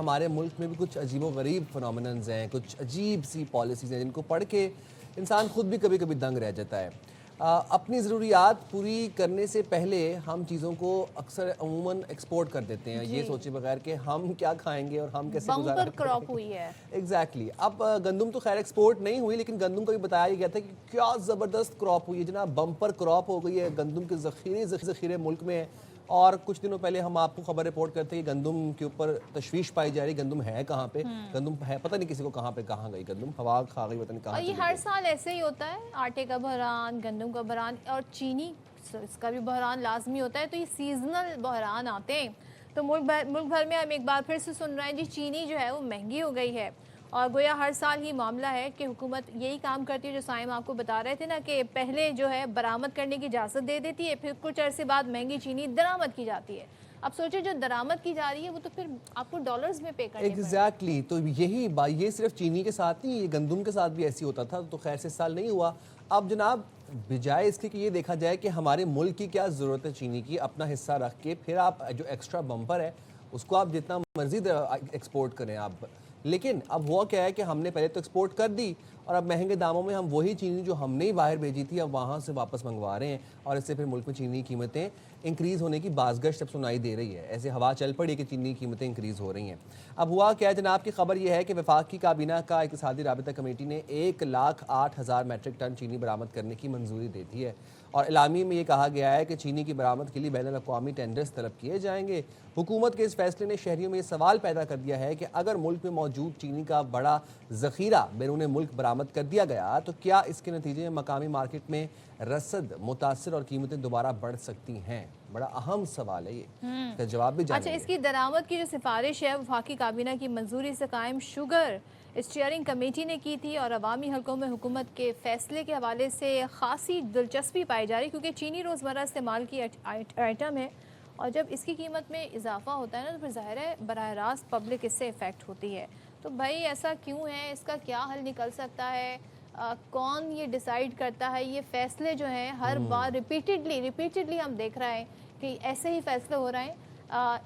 ہمارے ملک میں بھی کچھ عجیب و غریب فنومیننز ہیں, کچھ عجیب سی پالیسیز ہیں جن کو پڑھ کے انسان خود بھی کبھی کبھی دنگ رہ جاتا ہے. اپنی ضروریات پوری کرنے سے پہلے ہم چیزوں کو اکثر عموماً ایکسپورٹ کر دیتے ہیں یہ سوچے بغیر کہ ہم کیا کھائیں گے اور ہم کیسے گزارا کریں گے. بمپر کراپ ہوئی ہے. ایگزیکٹلی. اب گندم تو خیر ایکسپورٹ نہیں ہوئی, لیکن گندم کا بھی بتایا گیا تھا کہ کیا زبردست کراپ ہوئی ہے جناب, بمپر کراپ ہو گئی ہے. گندم کے ذخیرے ملک میں ہیں. اور کچھ دنوں پہلے ہم آپ کو خبر رپورٹ کرتے ہیں کہ گندم کے اوپر تشویش پائی جا رہی, گندم ہے کہاں پہ, گندم ہے پتہ نہیں کسی کو کہاں پہ کہاں گئی گندم, ہوا کھا گئی پتہ نہیں کہاں. اور یہ ہر سال ایسے ہی ہوتا ہے, آٹے کا بحران, گندم کا بحران اور چینی اس کا بھی بحران لازمی ہوتا ہے. تو یہ سیزنل بحران آتے ہیں. تو ملک بھر میں ہم ایک بار پھر سے سن رہے ہیں جی چینی جو ہے وہ مہنگی ہو گئی ہے. اور گویا ہر سال ہی معاملہ ہے کہ حکومت یہی کام کرتی ہے جو سائم آپ کو بتا رہے تھے نا, کہ پہلے جو ہے برآمد کرنے کی اجازت دے دیتی ہے, پھر کچھ عرصے بعد مہنگی چینی درآمد کی جاتی ہے. اب سوچیں جو درآمد کی جا رہی ہے وہ تو پھر آپ کو ڈالرز میں پے کرنے پڑیں. ایگزیکٹلی. تو یہی یہ صرف چینی کے ساتھ نہیں, یہ گندم کے ساتھ بھی ایسی ہوتا تھا. تو خیر سے اس سال نہیں ہوا. اب جناب بجائے اس کے کہ یہ دیکھا جائے کہ ہمارے ملک کی کیا ضرورت ہے چینی کی, اپنا حصہ رکھ کے پھر آپ جو ایکسٹرا بمپر ہے اس کو آپ جتنا مرضی ایکسپورٹ کریں آپ. لیکن اب ہوا کیا ہے کہ ہم نے پہلے تو ایکسپورٹ کر دی اور اب مہنگے داموں میں ہم وہی چینی جو ہم نے ہی باہر بھیجی تھی اب وہاں سے واپس منگوا رہے ہیں, اور اس سے پھر ملک میں چینی کی قیمتیں انکریز ہونے کی بازگشت اب سنائی دے رہی ہے. ایسے ہوا چل پڑی کہ چینی کی قیمتیں انکریز ہو رہی ہیں. اب ہوا کیا ہے جناب کی خبر یہ ہے کہ وفاقی کابینہ کا اقتصادی رابطہ کمیٹی نے 1,08,000 میٹرک ٹن چینی برآمد کرنے کی منظوری دے دی ہے. اور اعلامیے میں یہ کہا گیا ہے کہ چینی کی برآمد کے لیے بین الاقوامی ٹینڈرز طلب کیے جائیں گے. حکومت کے اس فیصلے نے شہریوں میں یہ سوال پیدا کر دیا ہے کہ اگر ملک میں موجود چینی کا بڑا ذخیرہ بیرون ملک برآمد کر دیا گیا تو کیا اس کے نتیجے میں مقامی مارکیٹ میں رسد متاثر اور قیمتیں دوبارہ بڑھ سکتی ہیں. بڑا اہم سوال ہے یہ, اس کا جواب بھی جانیں گے. اچھا, اس کی درآمد کی جو سفارش ہے وفاقی کابینہ کی منظوری سے قائم شوگر اسٹیئرنگ کمیٹی نے کی تھی, اور عوامی حلقوں میں حکومت کے فیصلے کے حوالے سے خاصی دلچسپی پائی جا رہی, کیونکہ چینی روزمرہ استعمال کی آئٹم ہے, اور جب اس کی قیمت میں اضافہ ہوتا ہے نا تو پھر ظاہر ہے براہ راست پبلک اس سے افیکٹ ہوتی ہے. تو بھائی ایسا کیوں ہے, اس کا کیا حل نکل سکتا ہے, کون یہ ڈیسائیڈ کرتا ہے؟ یہ فیصلے جو ہیں ہر بار ریپیٹڈلی ہم دیکھ رہے ہیں کہ ایسے ہی فیصلے ہو رہے ہیں,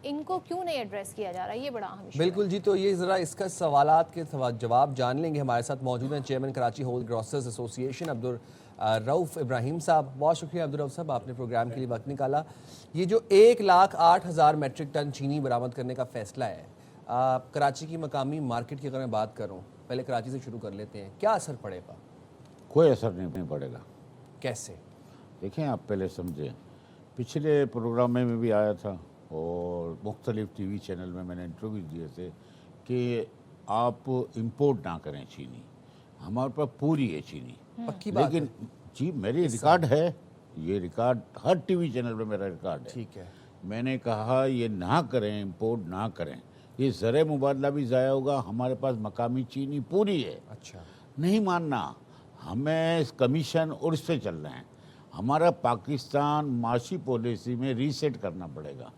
ان کو کیوں نہیں ایڈریس کیا جا رہا؟ یہ بڑا اہم ایشو ہے. بالکل جی. تو یہ ذرا اس کا سوالات کے جواب جان لیں گے. ہمارے ساتھ موجود ہیں چیئرمین کراچی ہول گروسرز ایسوسی ایشن عبدالرؤف ابراہیم صاحب. بہت شکریہ عبدالرؤف صاحب, آپ نے پروگرام کے لیے وقت نکالا. یہ جو 1,08,000 میٹرک ٹن چینی برآمد کرنے کا فیصلہ ہے, کراچی کی مقامی مارکیٹ کی اگر میں بات کروں, پہلے کراچی سے شروع کر لیتے ہیں, کیا اثر پڑے گا؟ کوئی اثر نہیں پڑے گا. کیسے؟ دیکھیں آپ پہلے سمجھیں, پچھلے پروگرام میں بھی آیا تھا اور مختلف ٹی وی چینل میں نے انٹرویو دیے تھے کہ آپ امپورٹ نہ کریں چینی, ہمارے پاس پوری ہے چینی. پکی بات ہے. لیکن جی میری ریکارڈ ہے, یہ ریکارڈ ہر ٹی وی چینل پہ میرا ریکارڈ ہے. ٹھیک ہے. میں نے کہا یہ نہ کریں, امپورٹ نہ کریں, یہ زر مبادلہ بھی ضائع ہوگا, ہمارے پاس مقامی چینی پوری ہے. اچھا, نہیں ماننا, ہمیں کمیشن اور اس سے چل رہے ہیں. ہمارا پاکستان معاشی پالیسی میں ریسیٹ کرنا پڑے گا,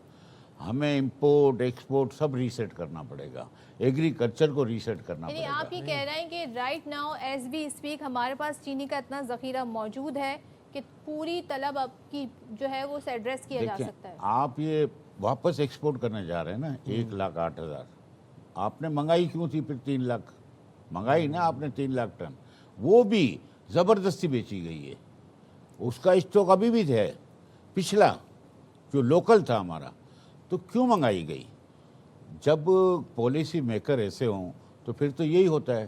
ہمیں امپورٹ ایکسپورٹ سب ریسیٹ کرنا پڑے گا, ایگریکلچر کو ریسیٹ کرنا پڑے گا. آپ یہ کہہ رہے ہیں کہ right now as we speak ہمارے پاس چینی کا اتنا ذخیرہ موجود ہے کہ پوری طلب اب کی جو ہے وہ ایڈریس کیا جا سکتا ہے. آپ یہ واپس ایکسپورٹ کرنے جا رہے ہیں نا 1,08,000, آپ نے منگائی کیوں تھی پھر 3 لاکھ منگائی نا آپ نے 3 لاکھ ٹن, وہ بھی زبردستی بیچی گئی ہے. اس کا اسٹاک ابھی بھی ہے پچھلا جو لوکل تھا ہمارا, تو کیوں منگائی گئی؟ جب پالیسی میکر ایسے ہوں تو پھر تو یہی ہوتا ہے.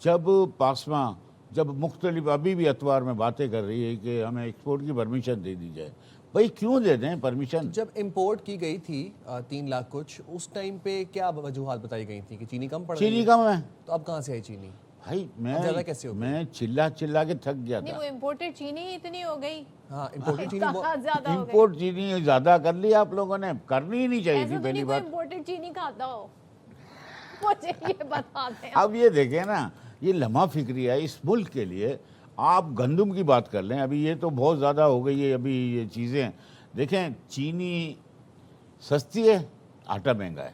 جب پاسما جب مختلف ابھی بھی اتوار میں باتیں کر رہی ہے کہ ہمیں ایکسپورٹ کی پرمیشن دے دی جائے, بھائی کیوں دے دیں پرمیشن؟ جب امپورٹ کی گئی تھی 3 لاکھ کچھ, اس ٹائم پہ کیا وجوہات بتائی گئی تھی کہ چینی کم پڑ گئی؟ چینی کم ہے. تو اب کہاں سے آئی چینی؟ بھائی میں چلا کے تھک گیا تھا. وہ امپورٹڈ چینی ہی اتنی ہو گئی. ہاں, امپورٹڈ چینی امپورٹ چینی زیادہ کر لی آپ لوگوں نے, کرنی ہی نہیں چاہیے تھی پہلی بات. امپورٹڈ چینی کھاتا ہو مجھے یہ بتا دیں. اب یہ دیکھیں نا, یہ لمحہ فکری ہے اس ملک کے لیے. آپ گندم کی بات کر لیں, ابھی یہ تو بہت زیادہ ہو گئی ہے ابھی یہ چیزیں. دیکھیں چینی سستی ہے, آٹا مہنگا ہے.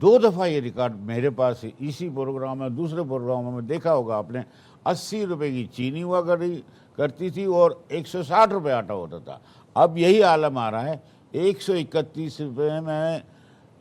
2 دفعہ یہ ریکارڈ میرے پاس اسی پروگرام میں دوسرے پروگراموں میں دیکھا ہوگا آپ نے, 80 روپے کی چینی ہوا کرتی تھی اور 160 روپے آٹا ہوتا تھا. اب یہی عالم آ رہا ہے, 131 روپے میں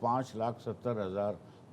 5,70,000,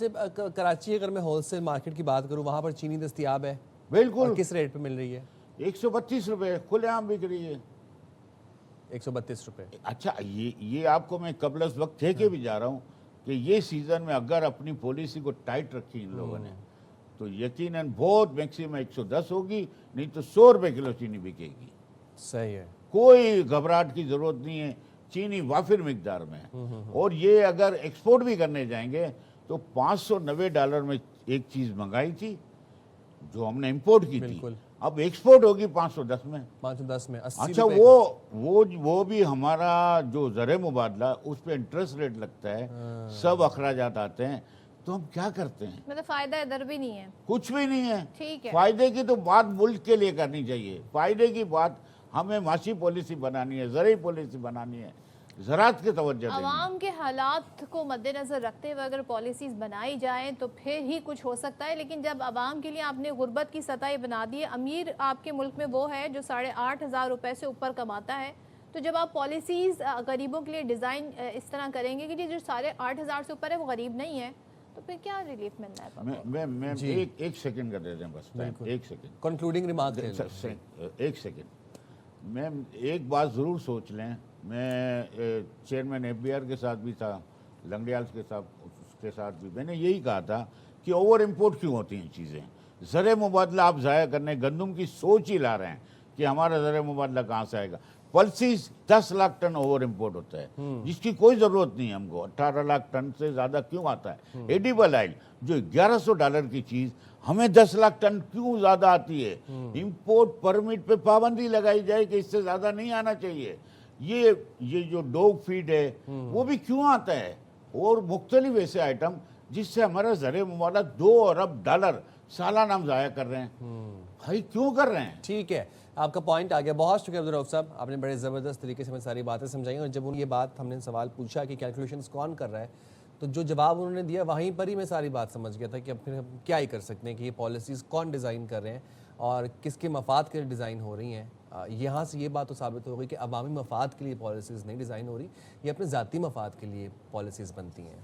جب کراچی اگر میں ہول سیل مارکیٹ کی بات کروں وہاں پر چینی دستیاب ہے بالکل اور کس ریٹ پہ مل رہی ہے؟ 132 روپے کھلے عام بک رہی ہے. 132 روپے. اچھا یہ آپ کو میں قبل از وقت کہہ کے بھی جا رہا ہوں کہ یہ سیزن میں اگر اپنی پالیسی کو ٹائٹ رکھی ان لوگوں نے تو یقیناً بہت میکسیمم 110 ہوگی, نہیں تو 100 روپے کلو چینی بکے گی. صحیح ہے. کوئی گھبراہٹ کی ضرورت نہیں ہے, چینی وافر مقدار میں ہے. اور یہ اگر ایکسپورٹ بھی کرنے جائیں گے تو $590 میں ایک چیز منگائی تھی جو ہم نے امپورٹ کی تھی, اب ایکسپورٹ ہوگی 510 میں. 510 میں 80 اچھا وہ بھی ہمارا جو زر مبادلہ اس پہ انٹرسٹ ریٹ لگتا ہے, سب اخراجات آتے ہیں, تو ہم کیا کرتے ہیں؟ مطلب فائدہ ادھر بھی نہیں ہے, کچھ بھی نہیں ہے. ٹھیک ہے. فائدے کی تو بات ملک کے لیے کرنی چاہیے, فائدے کی بات ہمیں معاشی پالیسی بنانی ہے, زرعی پالیسی بنانی ہے, زراعت کی توجہ دینی ہے. عوام کے حالات کو مد نظر رکھتے ہوئے اگر پالیسیز بنائی جائیں تو پھر ہی کچھ ہو سکتا ہے, لیکن جب عوام کے لیے آپ نے غربت کی سطح بنا دی ہے, امیر آپ کے ملک میں وہ ہے جو 8,500 روپے سے اوپر کماتا ہے, تو جب آپ پالیسیز غریبوں کے لیے ڈیزائن اس طرح کریں گے کہ جو 8,500 سے اوپر ہے وہ غریب نہیں ہے, تو پھر کیا ریلیف ملنا ہے؟ میں ایک سیکنڈ کا دے دیں بس, ایک سیکنڈ کنکلوڈنگ ریمارک. ایک سیکنڈ میں ایک بات ضرور سوچ لیں. میں چیئرمین FBR کے ساتھ بھی تھا, لنگڑیال کے ساتھ بھی میں نے یہی کہا تھا کہ اوور امپورٹ کیوں ہوتی ہیں چیزیں. زر مبادلہ آپ ضائع کرنے گندم کی سوچ ہی لا رہے ہیں کہ ہمارا زر مبادلہ کہاں سے آئے گا. Pulses 10 lakh ton over import ہوتا ہے جس کی کوئی ضرورت نہیں ہے ہم کو. 18 لاکھ ٹن سے زیادہ کیوں آتا ہے؟ ایڈیبل آئل جو $1,100 کی چیز ہمیں 10 لاکھ ٹن کیوں زیادہ آتی ہے؟ امپورٹ پرمٹ پہ پابندی لگائی جائے کہ اس سے زیادہ نہیں آنا چاہیے. یہ جو ڈوگ فیڈ ہے وہ بھی کیوں آتا ہے, اور مختلف ایسے آئٹم جس سے ہمارا زر مبادلہ $2 ارب سالانہ ہم ضائع کر رہے ہیں. بھائی کیوں کر رہے ہیں؟ ٹھیک ہے, آپ کا پوائنٹ آ گیا. بہت شکریہ عبدالرؤف صاحب, آپ نے بڑے زبردست طریقے سے ہمیں ساری باتیں سمجھائیں, اور جب یہ بات ہم نے سوال پوچھا کہ کیلکولیشنز کون کر رہا ہے تو جو جواب انہوں نے دیا وہیں پر ہی میں ساری بات سمجھ گیا تھا کہ اب پھر ہم کیا ہی کر سکتے ہیں کہ یہ پالیسیز کون ڈیزائن کر رہے ہیں اور کس کے مفاد کے لیے ڈیزائن ہو رہی ہیں. یہاں سے یہ بات تو ثابت ہو گئی کہ عوامی مفاد کے لیے پالیسیز نہیں ڈیزائن ہو رہی, یہ اپنے ذاتی مفاد کے لیے پالیسیز بنتی ہیں.